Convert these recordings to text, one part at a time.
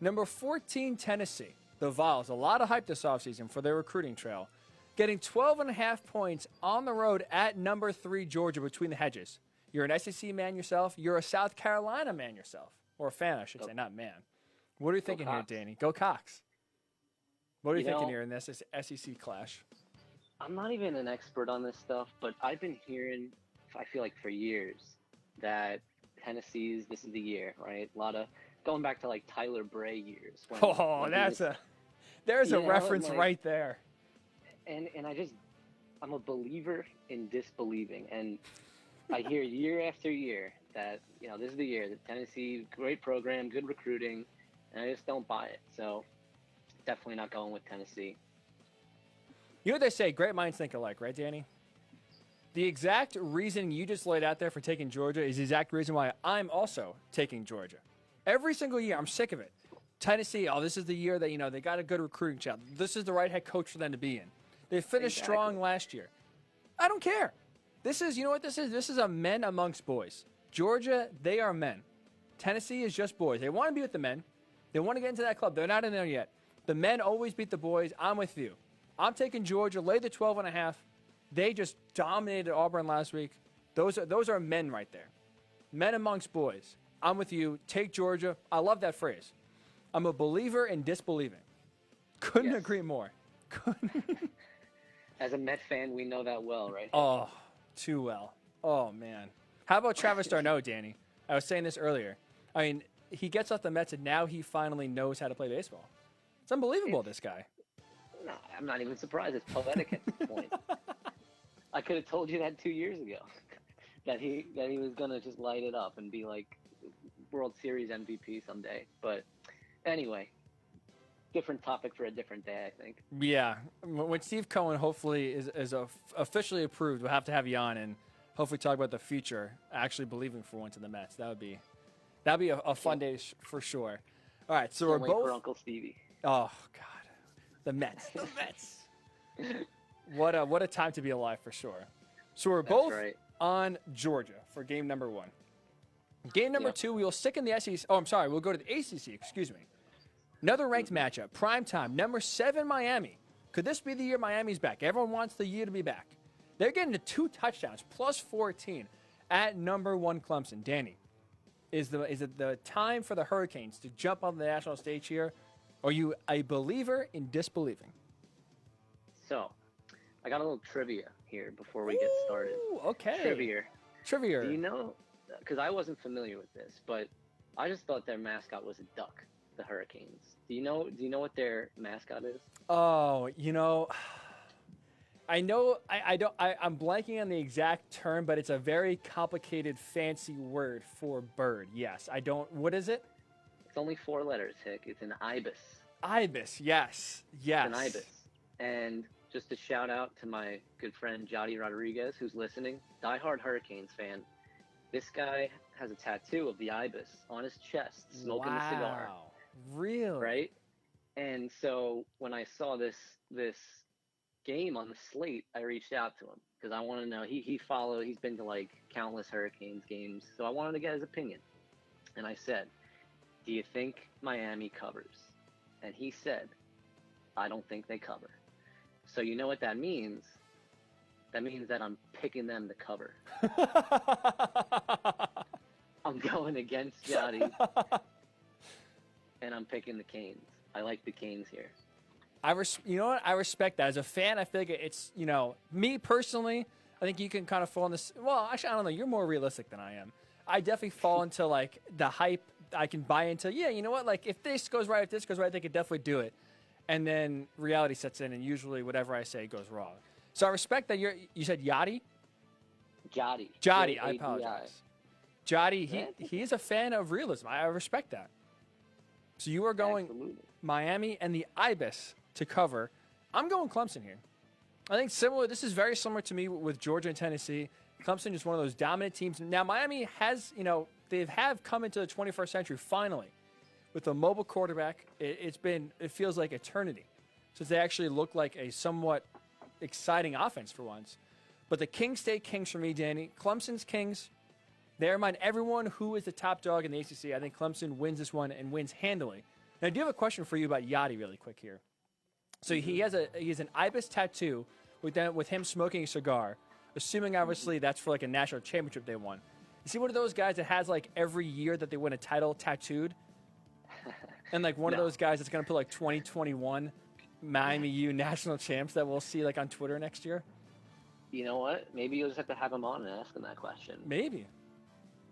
Number 14, Tennessee. The Vols. A lot of hype this offseason for their recruiting trail. Getting 12.5 points on the road at number 3, Georgia, between the hedges. You're an SEC man yourself. You're a South Carolina man yourself. Or a fan, I should say, not man. What are you thinking here, Danny? Go Cox. What are you thinking here in this SEC clash? I'm not even an expert on this stuff, but I've been hearing, I feel like for years, that Tennessee's, this is the year, right? A lot of, going back to like Tyler Bray years. There's a reference right there. And I'm a believer in disbelieving. And I hear year after year that, this is the year that Tennessee, great program, good recruiting, and I just don't buy it. So definitely not going with Tennessee. You know what they say, great minds think alike, right, Danny? The exact reason you just laid out there for taking Georgia is the exact reason why I'm also taking Georgia. Every single year, I'm sick of it. Tennessee, this is the year that, they got a good recruiting job. This is the right head coach for them to be in. They finished strong last year. I don't care. This is, you know what this is? This is a men amongst boys. Georgia, they are men. Tennessee is just boys. They want to be with the men. They want to get into that club. They're not in there yet. The men always beat the boys. I'm with you. I'm taking Georgia. Lay the 12.5. They just dominated Auburn last week. Those are men right there. Men amongst boys. I'm with you. Take Georgia. I love that phrase. I'm a believer in disbelieving. Couldn't agree more. As a Met fan, we know that well, right? Oh, too well. Oh, man. How about Travis d'Arnaud, Danny? I was saying this earlier. I mean, he gets off the Mets, and now he finally knows how to play baseball. It's unbelievable, this guy. No, I'm not even surprised. It's poetic at this point. I could have told you that 2 years ago, that he was going to just light it up and be like World Series MVP someday. But anyway, different topic for a different day, I think. Yeah. When Steve Cohen hopefully is officially approved, we'll have to have you on and hopefully talk about the future, actually believing for once in the Mets. That'd be a fun day for sure. All right, so we're both for Uncle Stevie. Oh God, the Mets, the Mets. What a time to be alive for sure. So we're both on Georgia for game number 1. Game number 2, we will stick in the SEC. Oh, I'm sorry, we'll go to the ACC. Excuse me. Another ranked matchup, prime time, number 7 Miami. Could this be the year Miami's back? Everyone wants the year to be back. They're getting to 2 touchdowns, plus 14 at number 1 Clemson. Danny, is it the time for the Hurricanes to jump on the national stage here? Or are you a believer in disbelieving? So, I got a little trivia here before we get started. Okay. Trivia. Do you know, because I wasn't familiar with this, but I just thought their mascot was a duck, the Hurricanes. Do you know what their mascot is? Oh, I know, I'm blanking on the exact term, but it's a very complicated, fancy word for bird. Yes, what is it? It's only 4 letters, Hick. It's an ibis. Ibis, yes. It's an ibis. And just a shout out to my good friend Jody Rodriguez, who's listening, diehard Hurricanes fan. This guy has a tattoo of the ibis on his chest, smoking a cigar. Really? Right? And so when I saw this game on the slate, I reached out to him because I want to know. He's been to like countless Hurricanes games, so I wanted to get his opinion. And I said, do you think Miami covers? And he said, I don't think they cover. So you know what that means? That means that I'm picking them to cover. I'm going against Jody, and I'm picking the Canes. I like the Canes here. You know what? I respect that. As a fan, I feel like it's, me personally, I think you can kind of fall in this. Well, actually, I don't know. You're more realistic than I am. I definitely fall into, like, the hype. I can buy into, you know what? Like, if this goes right, they could definitely do it. And then reality sets in, and usually whatever I say goes wrong. So I respect that you said Yachty? Jody, I apologize. Jody, he is a fan of realism. I respect that. So you are going Miami and the Ibis to cover. I'm going Clemson here. I think this is very similar to me with Georgia and Tennessee. Clemson is one of those dominant teams. Now, Miami has, they have come into the 21st century finally with a mobile quarterback. It feels like eternity since they actually look like a somewhat exciting offense for once. But the Kings stay Kings for me, Danny. Clemson's Kings. They remind everyone who is the top dog in the ACC. I think Clemson wins this one and wins handily Now, I do have a question for you about Yachty really quick here. So he has an ibis tattoo with him smoking a cigar, assuming obviously that's for like a national championship they won. Is he one of those guys that has like every year that they win a title tattooed? And like one of those guys that's going to put like 2021 Miami U national champs that we'll see like on Twitter next year? You know what? Maybe you'll just have to have him on and ask him that question. Maybe.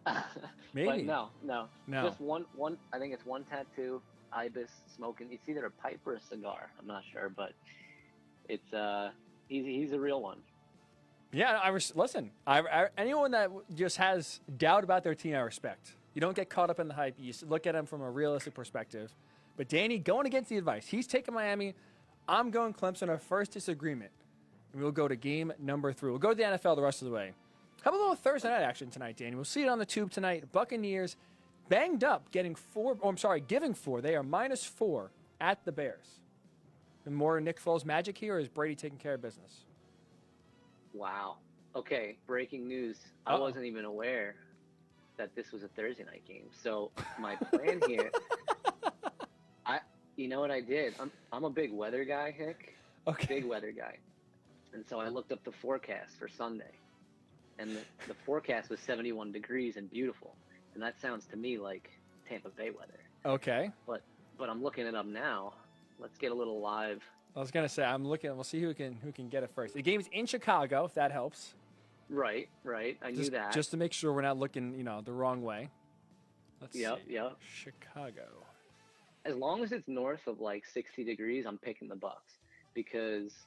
But no. No. Just one. I think it's one tattoo, ibis, smoking. It's either a pipe or a cigar. I'm not sure, but it's he's a real one. Yeah, listen. Anyone that just has doubt about their team, I respect. You don't get caught up in the hype. You look at them from a realistic perspective. But Danny, going against the advice, he's taking Miami. I'm going Clemson. Our first disagreement. And we'll go to game number 3. We'll go to the NFL the rest of the way. How about a little Thursday night action tonight, Danny? We'll see it on the tube tonight. Buccaneers banged up, giving 4. They are -4 at the Bears. And more Nick Foles magic here, or is Brady taking care of business? Wow. Okay, breaking news. I wasn't even aware that this was a Thursday night game. So my plan here, you know what I did? I'm a big weather guy, Hick. Okay. Big weather guy. And so I looked up the forecast for Sunday. And the forecast was 71 degrees and beautiful. And that sounds to me like Tampa Bay weather. Okay. But I'm looking it up now. Let's get a little live. I was gonna say I'm looking. We'll see who can get it first. The game's in Chicago, if that helps. Right. I knew that. Just to make sure we're not looking, the wrong way. Let's see. Yep. Chicago. As long as it's north of like 60 degrees, I'm picking the Bucs because.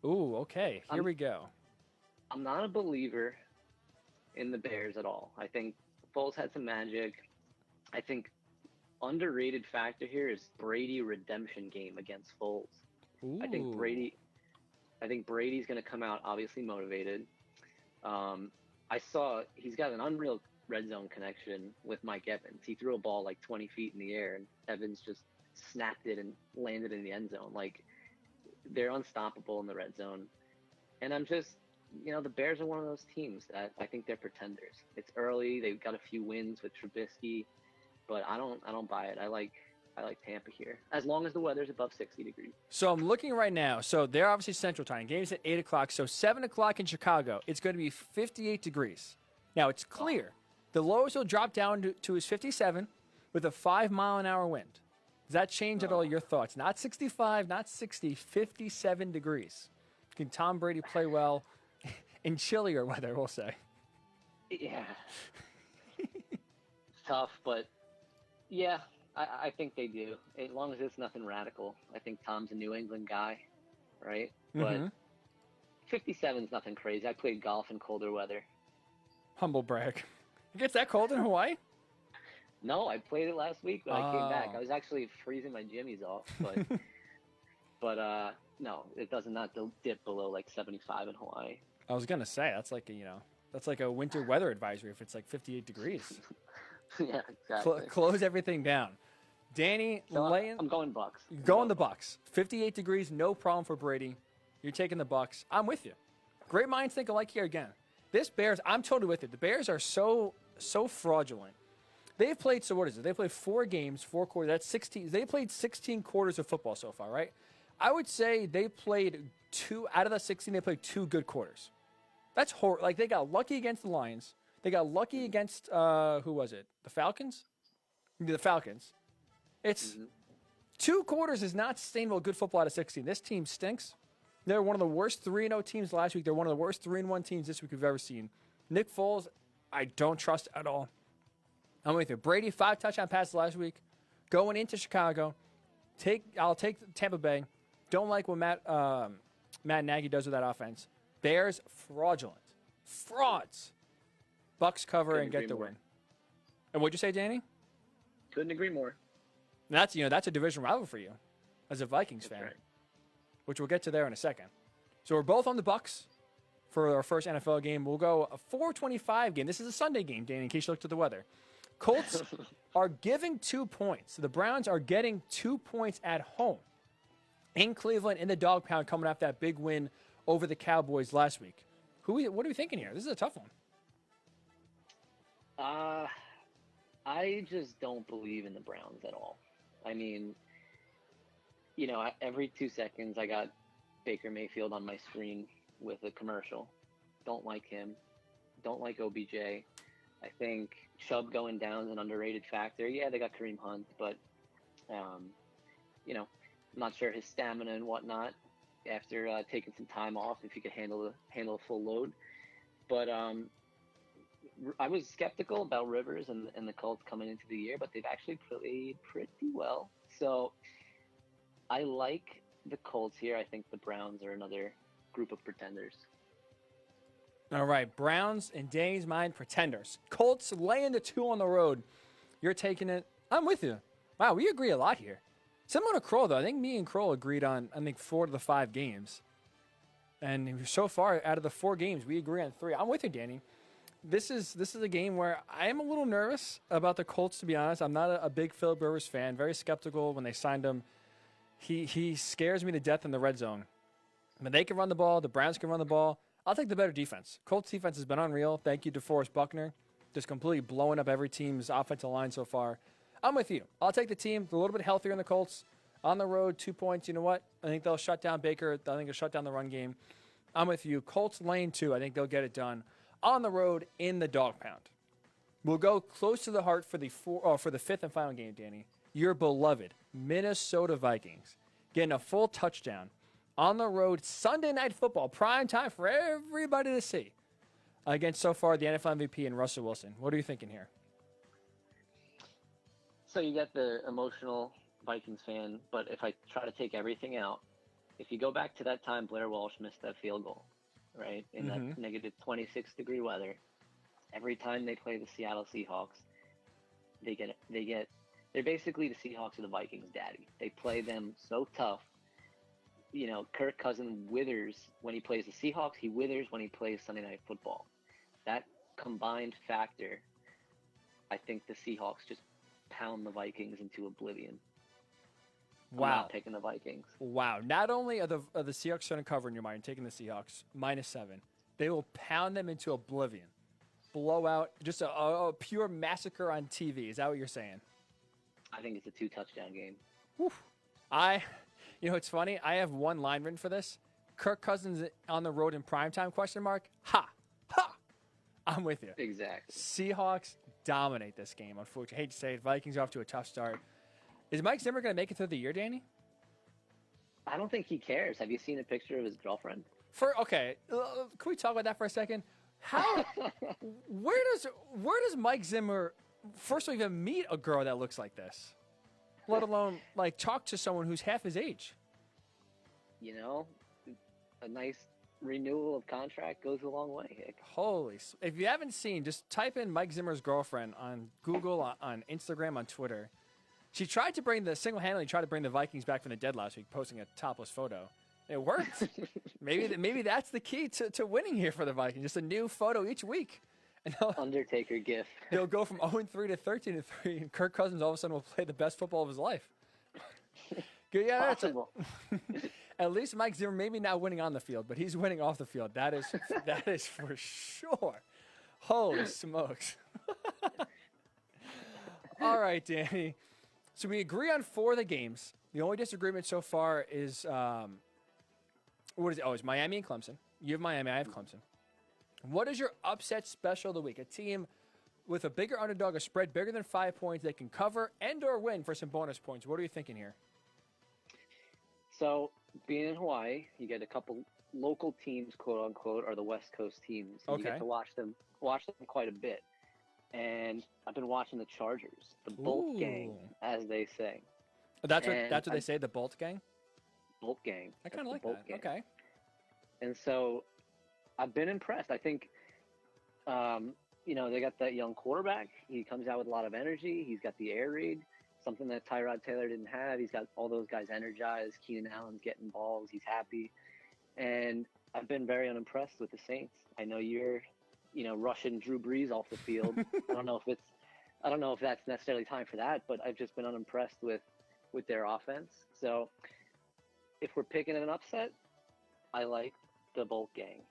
Ooh, okay. Here we go. I'm not a believer in the Bears at all. I think Foles had some magic. I think underrated factor here is Brady redemption game against Foles. Ooh. I think Brady's going to come out obviously motivated. I saw he's got an unreal red zone connection with Mike Evans. He threw a ball like 20 feet in the air, and Evans just snapped it and landed in the end zone. Like, they're unstoppable in the red zone. And I'm just, the Bears are one of those teams that I think they're pretenders. It's early. They've got a few wins with Trubisky, but I don't buy it. I like Tampa here, as long as the weather's above 60 degrees. So I'm looking right now. So they're obviously Central Time. Game's at 8 o'clock. So 7 o'clock in Chicago, it's going to be 58 degrees. Now, it's clear. The lowest will drop down to is 57 with a 5-mile-an-hour wind. Does that change at all your thoughts? Not 65, not 60, 57 degrees. Can Tom Brady play well in chillier weather, we'll say? Yeah. It's tough, but yeah, I think they do. As long as it's nothing radical. I think Tom's a New England guy, right? But 57 is nothing crazy. I played golf in colder weather. Humble brag. It gets that cold in Hawaii? No, I played it last week when I came back. I was actually freezing my jimmies off, but no, it does not dip below like 75 in Hawaii. I was gonna say that's like a winter weather advisory if it's like 58 degrees. Yeah, exactly. Close everything down. Danny, so I'm going Bucks. Going the Bucks. 58 degrees, no problem for Brady. You're taking the Bucks. I'm with you. Great minds think alike here again. This Bears, I'm totally with it. The Bears are so fraudulent. They've played, so what is it? They played 4 games, 4 quarters. That's 16. They played 16 quarters of football so far, right? I would say they played 2 out of the 16. They played 2 good quarters. That's horrible. Like, they got lucky against the Lions. They got lucky against who was it? The Falcons. The Falcons. It's 2 quarters is not sustainable good football out of 16. This team stinks. They're one of the worst 3-0 teams last week. They're one of the worst 3-1 teams this week we've ever seen. Nick Foles, I don't trust at all. I'm with you. Brady, 5 touchdown passes last week. Going into Chicago, I'll take Tampa Bay. Don't like what Matt Nagy does with that offense. Bears, fraudulent. Frauds. Bucks cover and get the win. And what'd you say, Danny? Couldn't agree more. That's a division rival for you as a Vikings fan, right. Which we'll get to there in a second. So we're both on the Bucks for our first NFL game. We'll go a 4:25 game. This is a Sunday game, Danny, in case you looked at the weather. Colts are giving 2 points. The Browns are getting 2 points at home in Cleveland in the dog pound coming off that big win over the Cowboys last week. What are we thinking here? This is a tough one. I just don't believe in the Browns at all. I mean, every 2 seconds I got Baker Mayfield on my screen with a commercial. Don't like him. Don't like OBJ. I think Chubb going down is an underrated factor. Yeah, they got Kareem Hunt, but I'm not sure his stamina and whatnot after taking some time off, if he could handle a full load. But I was skeptical about Rivers and the Colts coming into the year, but they've actually played pretty well. So I like the Colts here. I think the Browns are another group of pretenders. All right, Browns in Danny's mind, pretenders. Colts laying the 2 on the road. You're taking it. I'm with you. Wow, we agree a lot here. Similar to Kroll, though. I think me and Kroll agreed on, 4 of the 5 games. And so far, out of the 4 games, we agree on 3. I'm with you, Danny. This is a game where I am a little nervous about the Colts, to be honest. I'm not a big Philip Rivers fan. Very skeptical when they signed him. He scares me to death in the red zone. But they can run the ball. The Browns can run the ball. I'll take the better defense. Colts defense has been unreal. Thank you to DeForest Buckner. Just completely blowing up every team's offensive line so far. I'm with you. I'll take the team. A little bit healthier in the Colts. On the road, 2 points. You know what? I think they'll shut down Baker. I think they'll shut down the run game. I'm with you. Colts lane 2. I think they'll get it done. On the road in the dog pound. We'll go close to the heart for the 5th and final game, Danny. Your beloved Minnesota Vikings getting a full touchdown on the road, Sunday Night Football, prime time for everybody to see, against so far the NFL MVP and Russell Wilson. What are you thinking here? So you get the emotional Vikings fan, but if I try to take everything out, if you go back to that time Blair Walsh missed that field goal, right, in that negative 26-degree weather, every time they play the Seattle Seahawks, they're basically the Seahawks or the Vikings' daddy. They play them so tough. Kirk Cousins withers when he plays the Seahawks. He withers when he plays Sunday Night Football. That combined factor, I think the Seahawks just pound the Vikings into oblivion. Wow. I'm not picking the Vikings. Wow. Not only are the Seahawks going to cover in your mind, taking the Seahawks, -7, they will pound them into oblivion. Blowout, just a pure massacre on TV. Is that what you're saying? I think it's a 2-touchdown game. Whew. It's funny. I have one line written for this. Kirk Cousins on the road in primetime, ? Ha. Ha. I'm with you. Exactly. Seahawks dominate this game, unfortunately. Hate to say it. Vikings are off to a tough start. Is Mike Zimmer going to make it through the year, Danny? I don't think he cares. Have you seen a picture of his girlfriend? Can we talk about that for a second? Where does Mike Zimmer first of all even meet a girl that looks like this? Let alone talk to someone who's half his age. A nice renewal of contract goes a long way, Hick. Holy! If you haven't seen, just type in Mike Zimmer's girlfriend on Google, on Instagram, on Twitter. She tried to single-handedly bring the Vikings back from the dead last week, posting a topless photo. It worked. maybe that's the key to winning here for the Vikings. Just a new photo each week. And Undertaker gif. He'll go from 0-3 to 13-3, and Kirk Cousins all of a sudden will play the best football of his life. Yeah, possible. At least Mike Zimmer maybe not winning on the field, but he's winning off the field. That is for sure. Holy smokes! All right, Danny. So we agree on 4 of the games. The only disagreement so far is what is it? Oh, it's Miami and Clemson. You have Miami. I have Clemson. What is your upset special of the week? A team with a bigger underdog, a spread bigger than 5 points that can cover and or win for some bonus points. What are you thinking here? So, being in Hawaii, you get a couple local teams, quote unquote, are the West Coast teams. And You get to watch them quite a bit. And I've been watching the Chargers, the Bolt Gang, as they say. That's what they say, the Bolt Gang? Bolt Gang. I kind of like that. Gang. Okay. And so I've been impressed. I think, they got that young quarterback. He comes out with a lot of energy. He's got the air raid, something that Tyrod Taylor didn't have. He's got all those guys energized. Keenan Allen's getting balls. He's happy. And I've been very unimpressed with the Saints. I know you're, rushing Drew Brees off the field. I don't know if that's necessarily time for that, but I've just been unimpressed with their offense. So if we're picking an upset, I like the Bolt Gang.